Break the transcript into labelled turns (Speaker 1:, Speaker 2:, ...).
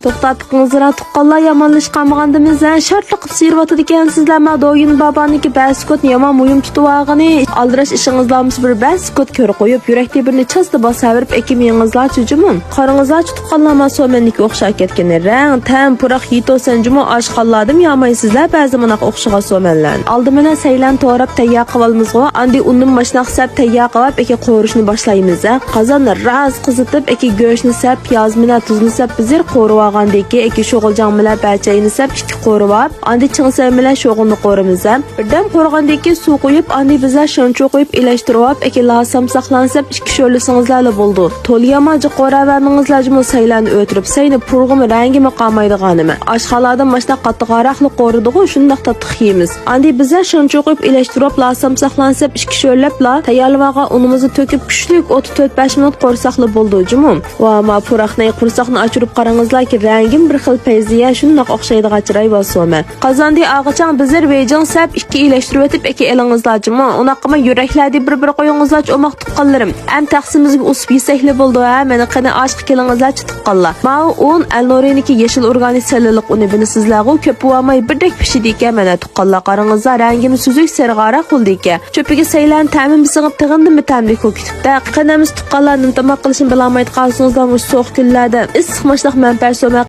Speaker 1: To'xtatqingizlar tuqqanlar yomonlashqanmagandimiz shartli qilib siyirvatdi ekansizlarmi doyin babaniki baskot yomon muyum tutuvag'ini aldirash ishingizlarmiz bir baskot ko'r qo'yib yurakda birni chasda bosaverib ekimingizlar chujumun qarangizlar tuqqanlarma so'menniki o'xshab ketgan rang tam puraq yitosan jumu oshxonladim yomaysizlar ba'zi bunaqa o'xshagan so'menlar oldi mana saylan to'rab tayyor qilolmizg'u andi undan mashnaq sab tayyor qilib eki qo'rishni boshlaymiz qozonni raz qizitib eki go'shtni sab piyoz bilan tuzni sab bizir qo'rivag'andiki eki sho'g'iljon bilan bachayni sab ikki qo'rivab andi chingsay bilan sho'g'ilni qo'rimiz birdan qo'rg'andiki suv qo'yib andi bizlar shoncho qo'yib ilashtirib eki lasam saqlansab ikki sho'lisingizlarla bo'ldi to'liyamaji qo'ravermingizlar jumu saylanni o'tirib sayni purg'imi rangimi qolmaydiganimi oshxonadan mashnaq qattiqroqli qo'ridig'u shundaqda tixiymiz andi bizlar shoncho qo'yib ilashtirib lasam saqlansab ikki sho'labla tayyorlagan unimizni to'kib kuchli 34-5 minut qo'rsaqli bo'ldi jumu va ma puraqni qursaqni ochirib qarangizlarki rangim bir xil payziya shundoq o'xshaydigan chiray bo'lsa qozonda og'ichang bizlar vejing sab ikki ilashtirib o'tib eki elingizlar jumu unaqama yuraklarni bir qo'yingizlar o'moq tuqqanlarim am taqsimizga usib yesakli bo'ldi ha meni qani oshq kelingizlar tuqqanlar ma un alnoriniki yeshil organik sellalik uni bilisizlar-ku ko'p bo'lmay birdek pishidi ekan mana tuqqanlar qarangizlar rangini suzuk sarg'ara qildi ekan cho'piga saylan ta'min bisig'ib tig'indimi ta'mli ko'kitibda qanamiz tuqqanlarni tamoq qilishni bilolmaydi qolsingizlar so'q kunlarda issiq mashlaq manfaat